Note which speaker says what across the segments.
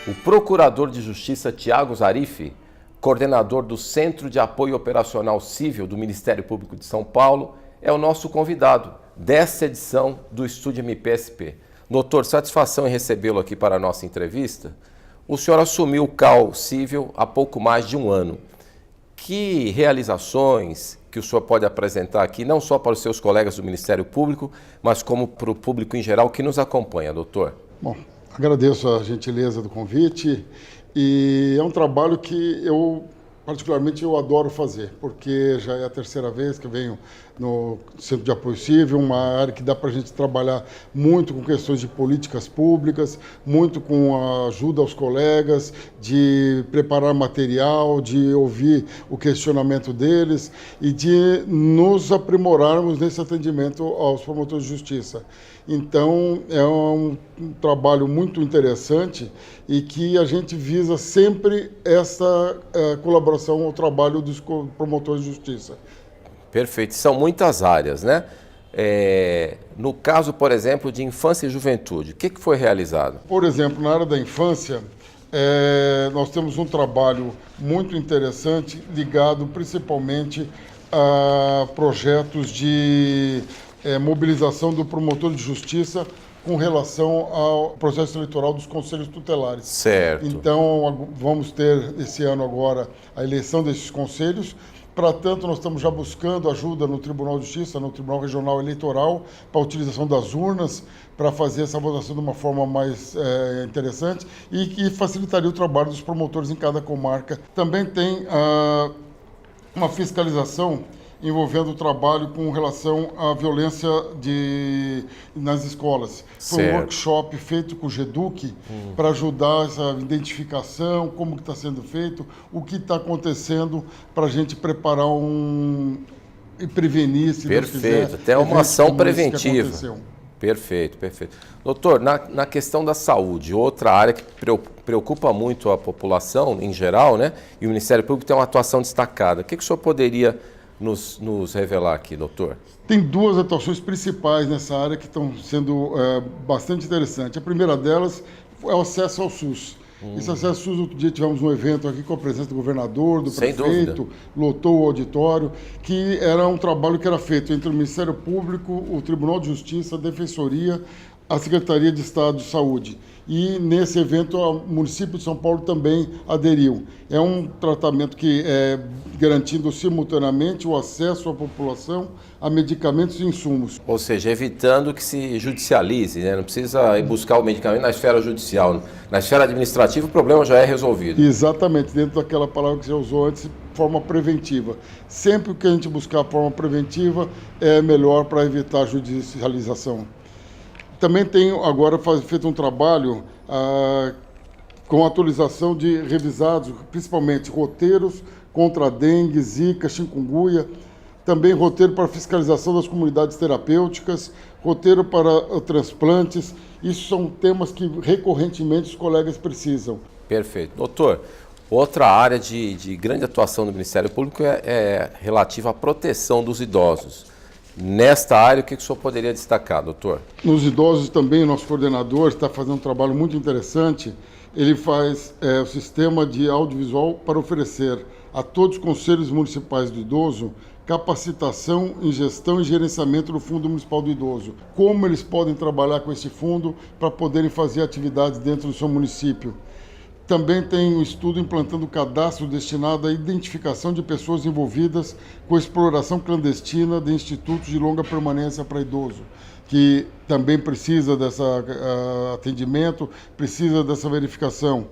Speaker 1: O Procurador de Justiça Tiago Zarifi, coordenador do Centro de Apoio Operacional Civil do Ministério Público de São Paulo, é o nosso convidado desta edição do Estúdio MPSP. Doutor, satisfação em recebê-lo aqui para a nossa entrevista. O senhor assumiu o CAU Civil há pouco mais de um ano. Que realizações que o senhor pode apresentar aqui, não só para os seus colegas do Ministério Público, mas como para o público em geral que nos acompanha, doutor?
Speaker 2: Bom, agradeço a gentileza do convite e é um trabalho que particularmente eu adoro fazer, porque já é a terceira vez que eu venho no Centro de Apoio Civil, uma área que dá para a gente trabalhar muito com questões de políticas públicas, muito com a ajuda aos colegas, de preparar material, de ouvir o questionamento deles e de nos aprimorarmos nesse atendimento aos promotores de justiça. Então, é um trabalho muito interessante e que a gente visa sempre essa colaboração ao trabalho dos promotores de justiça.
Speaker 1: Perfeito. São muitas áreas, né? No caso, por exemplo, de infância e juventude, o que foi realizado?
Speaker 2: Por exemplo, na área da infância, nós temos um trabalho muito interessante ligado principalmente a projetos de mobilização do promotor de justiça com relação ao processo eleitoral dos conselhos tutelares.
Speaker 1: Certo.
Speaker 2: Então, vamos ter esse ano agora a eleição desses conselhos. Para tanto, nós estamos já buscando ajuda no Tribunal de Justiça, no Tribunal Regional Eleitoral, para a utilização das urnas, para fazer essa votação de uma forma mais interessante e que facilitaria o trabalho dos promotores em cada comarca. Também tem uma fiscalização envolvendo o trabalho com relação à violência nas escolas. Foi um workshop feito com o GEDUC para ajudar essa identificação, como que está sendo feito, o que está acontecendo para a gente preparar e prevenir, se Deus quiser.
Speaker 1: Perfeito, até uma ação preventiva. Perfeito, perfeito. Doutor, na questão da saúde, outra área que preocupa muito a população em geral, né? E o Ministério Público tem uma atuação destacada. O que o senhor poderia nos revelar aqui, doutor?
Speaker 2: Tem duas atuações principais nessa área que estão sendo bastante interessantes. A primeira delas é o acesso ao SUS. Esse acesso ao SUS, outro dia tivemos um evento aqui com a presença do governador, do prefeito, lotou o auditório, que era um trabalho que era feito entre o Ministério Público, o Tribunal de Justiça, a Defensoria, a Secretaria de Estado de Saúde. E nesse evento o município de São Paulo também aderiu. É um tratamento que é garantindo simultaneamente o acesso à população a medicamentos e insumos.
Speaker 1: Ou seja, evitando que se judicialize, né? Não precisa ir buscar o medicamento na esfera judicial. Na esfera administrativa o problema já é resolvido.
Speaker 2: Exatamente, dentro daquela palavra que você usou antes, forma preventiva. Sempre que a gente buscar a forma preventiva é melhor para evitar a judicialização. Também tenho agora feito um trabalho com atualização de revisados, principalmente roteiros contra a dengue, zika, chikungunya, também roteiro para fiscalização das comunidades terapêuticas, roteiro para transplantes. Isso são temas que recorrentemente os colegas precisam.
Speaker 1: Perfeito. Doutor, outra área de grande atuação do Ministério Público é relativa à proteção dos idosos. Nesta área, o que o senhor poderia destacar, doutor?
Speaker 2: Nos idosos também, o nosso coordenador está fazendo um trabalho muito interessante. Ele faz o sistema de audiovisual para oferecer a todos os conselhos municipais do idoso capacitação em gestão e gerenciamento do Fundo Municipal do Idoso. Como eles podem trabalhar com esse fundo para poderem fazer atividades dentro do seu município. Também tem um estudo implantando cadastro destinado à identificação de pessoas envolvidas com exploração clandestina de institutos de longa permanência para idoso, que também precisa desse atendimento, precisa dessa verificação.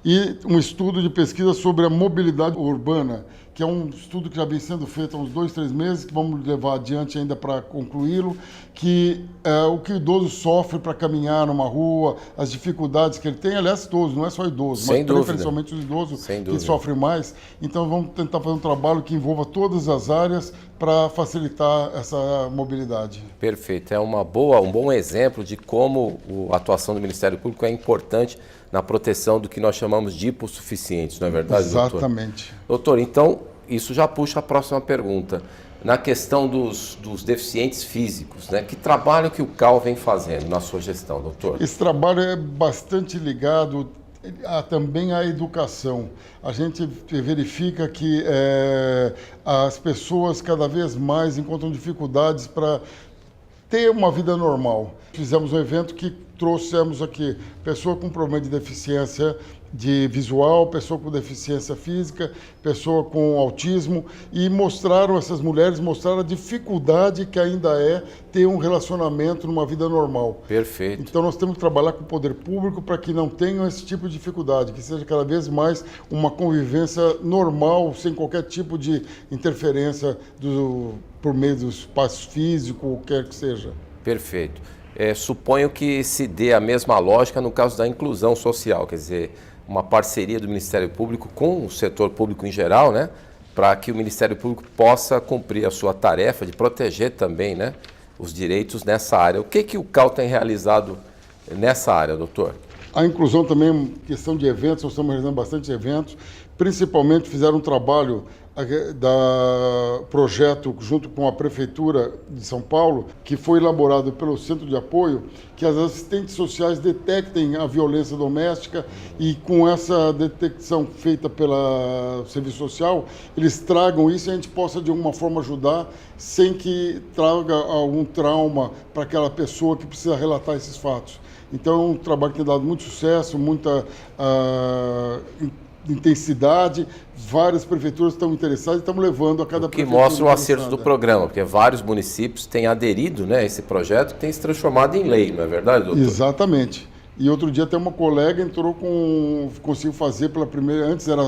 Speaker 2: E um estudo de pesquisa sobre a mobilidade urbana, que é um estudo que já vem sendo feito há uns 2, 3 meses, que vamos levar adiante ainda para concluí-lo, que o que o idoso sofre para caminhar numa rua, as dificuldades que ele tem, aliás, todos, não é só idoso, mas principalmente os idosos que sofrem mais. Então vamos tentar fazer um trabalho que envolva todas as áreas para facilitar essa mobilidade.
Speaker 1: Perfeito, é um bom exemplo de como a atuação do Ministério Público é importante na proteção do que nós chamamos de hipossuficientes, não é verdade, doutor?
Speaker 2: Exatamente.
Speaker 1: Doutor, então, isso já puxa a próxima pergunta. Na questão dos deficientes físicos, né? Que trabalho que o CAU vem fazendo na sua gestão, doutor?
Speaker 2: Esse trabalho é bastante ligado Há também a educação. A gente verifica que as pessoas cada vez mais encontram dificuldades para ter uma vida normal. Fizemos um evento que trouxemos aqui pessoa com problema de deficiência de visual, pessoa com deficiência física, pessoa com autismo, e essas mulheres mostraram a dificuldade que ainda é ter um relacionamento numa vida normal.
Speaker 1: Perfeito.
Speaker 2: Então nós temos que trabalhar com o poder público para que não tenham esse tipo de dificuldade, que seja cada vez mais uma convivência normal, sem qualquer tipo de interferência por meio do espaço físico, ou quer que seja.
Speaker 1: Perfeito. Suponho que se dê a mesma lógica no caso da inclusão social, quer dizer, uma parceria do Ministério Público com o setor público em geral, né, para que o Ministério Público possa cumprir a sua tarefa de proteger também, né, os direitos nessa área. O que o CAL tem realizado nessa área, doutor?
Speaker 2: A inclusão também, questão de eventos, nós estamos realizando bastante eventos, principalmente fizeram um trabalho projeto junto com a Prefeitura de São Paulo, que foi elaborado pelo Centro de Apoio, que as assistentes sociais detectem a violência doméstica e com essa detecção feita pelo Serviço Social, eles tragam isso e a gente possa de alguma forma ajudar sem que traga algum trauma para aquela pessoa que precisa relatar esses fatos. Então é um trabalho que tem dado muito sucesso, muita intensidade, várias prefeituras estão interessadas e estamos levando a cada prefeitura.
Speaker 1: O que mostra o acerto do programa, porque vários municípios têm aderido, né, a esse projeto que tem se transformado em lei, não é verdade, doutor?
Speaker 2: Exatamente. E outro dia até uma colega conseguiu fazer pela primeira, antes era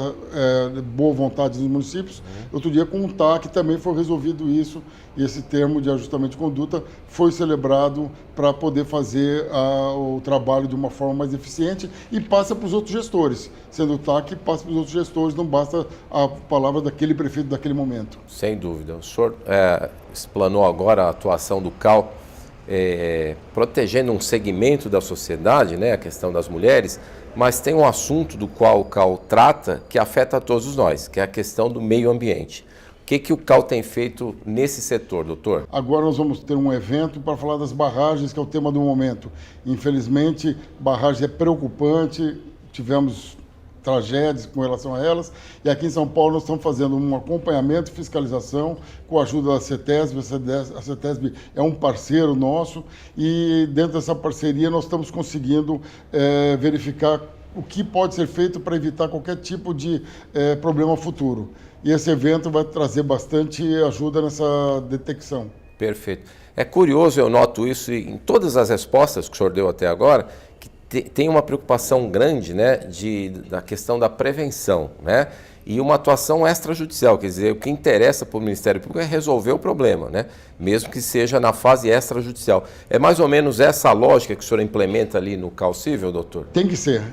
Speaker 2: boa vontade dos municípios, outro dia com um TAC também foi resolvido isso, e esse termo de ajustamento de conduta foi celebrado para poder fazer o trabalho de uma forma mais eficiente e passa para os outros gestores. Sendo o TAC, passa para os outros gestores, não basta a palavra daquele prefeito daquele momento.
Speaker 1: Sem dúvida. O senhor explanou agora a atuação do CAL, protegendo um segmento da sociedade, né, a questão das mulheres, mas tem um assunto do qual o CAL trata que afeta a todos nós, que é a questão do meio ambiente. O que o CAL tem feito nesse setor, doutor?
Speaker 2: Agora nós vamos ter um evento para falar das barragens, que é o tema do momento. Infelizmente, barragem é preocupante, tivemos tragédias com relação a elas, e aqui em São Paulo nós estamos fazendo um acompanhamento e fiscalização com a ajuda da CETESB. A CETESB é um parceiro nosso e dentro dessa parceria nós estamos conseguindo verificar o que pode ser feito para evitar qualquer tipo de problema futuro. E esse evento vai trazer bastante ajuda nessa detecção.
Speaker 1: Perfeito. É curioso, eu noto isso em todas as respostas que o senhor deu até agora, tem uma preocupação grande, né, da questão da prevenção, né, e uma atuação extrajudicial, quer dizer, o que interessa para o Ministério Público é resolver o problema, né, mesmo que seja na fase extrajudicial. É mais ou menos essa a lógica que o senhor implementa ali no CAL Cível, doutor?
Speaker 2: Tem que ser.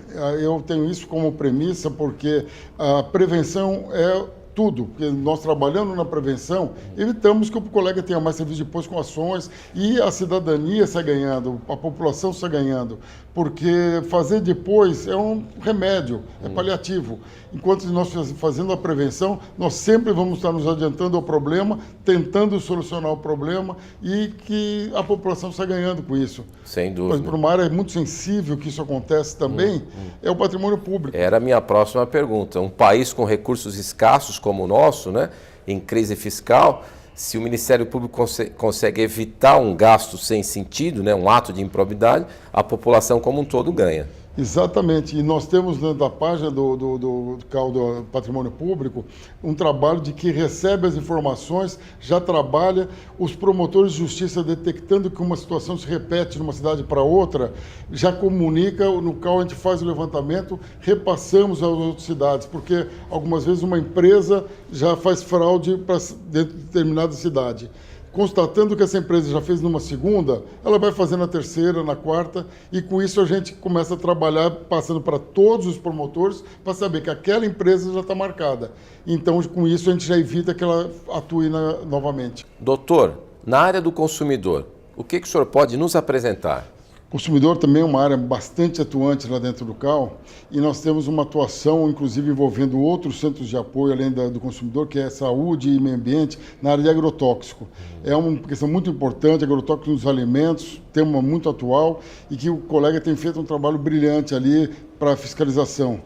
Speaker 2: Eu tenho isso como premissa porque a prevenção é tudo, porque nós trabalhando na prevenção, evitamos que o colega tenha mais serviço depois com ações e a cidadania sai ganhando, a população sai ganhando, porque fazer depois é um remédio, é paliativo. Enquanto nós fazendo a prevenção, nós sempre vamos estar nos adiantando ao problema, tentando solucionar o problema e que a população sai ganhando com isso.
Speaker 1: Sem dúvida.
Speaker 2: Mas para uma área muito sensível que isso acontece também, é o patrimônio público.
Speaker 1: Era a minha próxima pergunta. Um país com recursos escassos como o nosso, né, em crise fiscal, se o Ministério Público consegue evitar um gasto sem sentido, né, um ato de improbidade, a população como um todo ganha.
Speaker 2: Exatamente, e nós temos na página do CAL do Patrimônio Público um trabalho de que recebe as informações, já trabalha, os promotores de justiça detectando que uma situação se repete de uma cidade para outra, já comunica, no CAL a gente faz o levantamento, repassamos às outras cidades, porque algumas vezes uma empresa já faz fraude para determinada cidade. Constatando que essa empresa já fez numa segunda, ela vai fazer na terceira, na quarta, e com isso a gente começa a trabalhar passando para todos os promotores para saber que aquela empresa já está marcada. Então, com isso, a gente já evita que ela atue novamente.
Speaker 1: Doutor, na área do consumidor, o que o senhor pode nos apresentar?
Speaker 2: consumidor também é uma área bastante atuante lá dentro do CAL e nós temos uma atuação, inclusive, envolvendo outros centros de apoio, além do consumidor, que é saúde e meio ambiente, na área de agrotóxico. É uma questão muito importante, agrotóxico nos alimentos, tema muito atual e que o colega tem feito um trabalho brilhante ali para a fiscalização.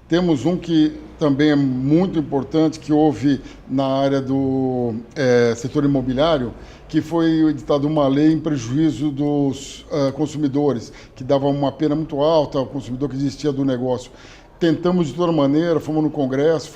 Speaker 2: Temos um que também é muito importante, que houve na área do setor imobiliário, que foi editada uma lei em prejuízo dos consumidores, que dava uma pena muito alta ao consumidor que desistia do negócio. Tentamos de toda maneira, fomos no Congresso,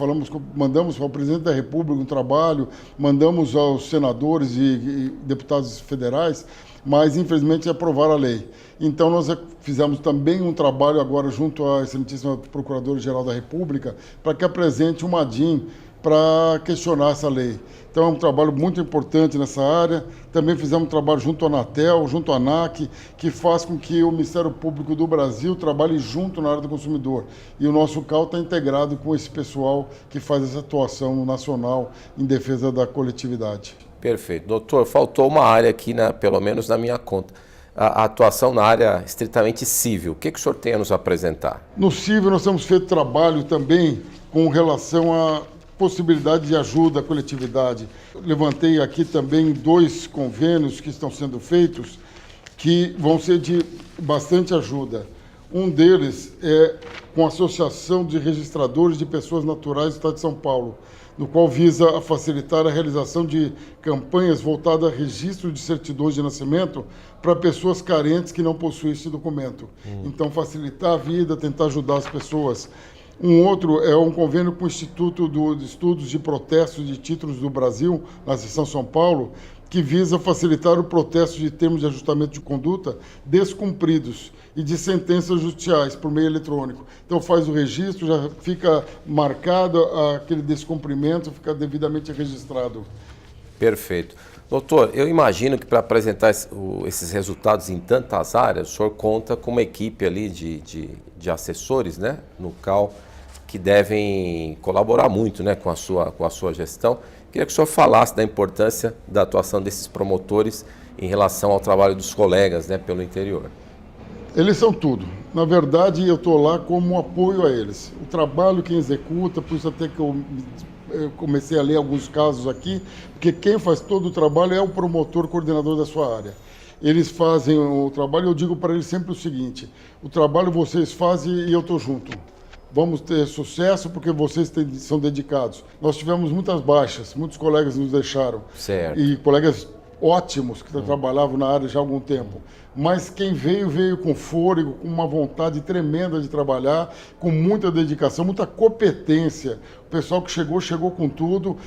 Speaker 2: mandamos para o presidente da República um trabalho, mandamos aos senadores e deputados federais, mas infelizmente aprovaram a lei. Então nós fizemos também um trabalho agora junto à excelentíssima Procuradora-Geral da República para que apresente uma ADIM para questionar essa lei. Então é um trabalho muito importante nessa área. Também fizemos um trabalho junto à Anatel, junto à ANAC, que faz com que o Ministério Público do Brasil trabalhe junto na área do consumidor. E o nosso CAL está integrado com esse pessoal que faz essa atuação nacional em defesa da coletividade.
Speaker 1: Perfeito. Doutor, faltou uma área aqui, pelo menos na minha conta. A atuação na área estritamente civil. O que o senhor tem a nos apresentar?
Speaker 2: No civil nós temos feito trabalho também com relação à possibilidade de ajuda à coletividade. Levantei aqui também 2 convênios que estão sendo feitos que vão ser de bastante ajuda. Um deles é com a Associação de Registradores de Pessoas Naturais do Estado de São Paulo, no qual visa facilitar a realização de campanhas voltadas a registro de certidões de nascimento para pessoas carentes que não possuem esse documento. Então, facilitar a vida, tentar ajudar as pessoas. Um outro é um convênio com o Instituto de Estudos de Protestos de Títulos do Brasil, na seção São Paulo, que visa facilitar o protesto de termos de ajustamento de conduta descumpridos e de sentenças judiciais por meio eletrônico. Então faz o registro, já fica marcado aquele descumprimento, fica devidamente registrado.
Speaker 1: Perfeito. Doutor, eu imagino que para apresentar esses resultados em tantas áreas, o senhor conta com uma equipe ali de assessores, né, no CAL, que devem colaborar muito, né, com a sua gestão. Queria que o senhor falasse da importância da atuação desses promotores em relação ao trabalho dos colegas, né, pelo interior.
Speaker 2: Eles são tudo. Na verdade, eu estou lá como apoio a eles. O trabalho quem executa, por isso até que eu comecei a ler alguns casos aqui, porque quem faz todo o trabalho é o promotor coordenador da sua área. Eles fazem o trabalho e eu digo para eles sempre o seguinte: o trabalho vocês fazem e eu estou junto. Vamos ter sucesso porque vocês são dedicados. Nós tivemos muitas baixas, muitos colegas nos deixaram.
Speaker 1: Certo.
Speaker 2: E colegas ótimos que trabalhavam na área já há algum tempo. Mas quem veio com fôlego, com uma vontade tremenda de trabalhar, com muita dedicação, muita competência. O pessoal que chegou com tudo,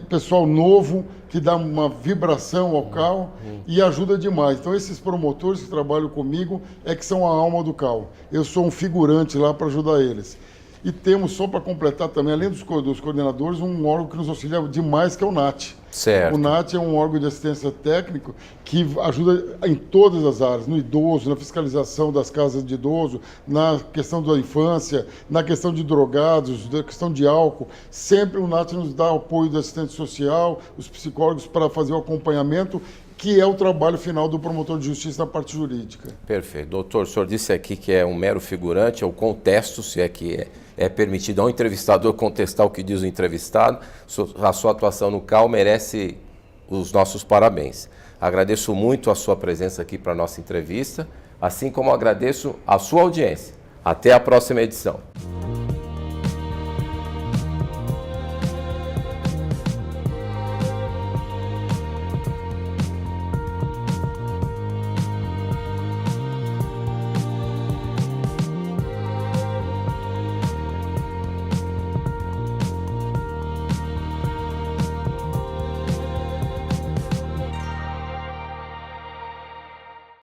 Speaker 2: pessoal novo, que dá uma vibração ao CAL e ajuda demais. Então esses promotores que trabalham comigo é que são a alma do CAL. Eu sou um figurante lá para ajudar eles. E temos, só para completar também, além dos coordenadores, um órgão que nos auxilia demais, que é o NAT.
Speaker 1: Certo.
Speaker 2: O NAT é um órgão de assistência técnica que ajuda em todas as áreas, no idoso, na fiscalização das casas de idoso, na questão da infância, na questão de drogados, na questão de álcool. Sempre o NAT nos dá apoio do assistente social, os psicólogos para fazer o acompanhamento, que é o trabalho final do promotor de justiça na parte jurídica.
Speaker 1: Perfeito. Doutor, o senhor disse aqui que é um mero figurante, eu contesto, se é que é permitido ao entrevistador contestar o que diz o entrevistado. A sua atuação no CAL merece os nossos parabéns. Agradeço muito a sua presença aqui para a nossa entrevista, assim como agradeço a sua audiência. Até a próxima edição.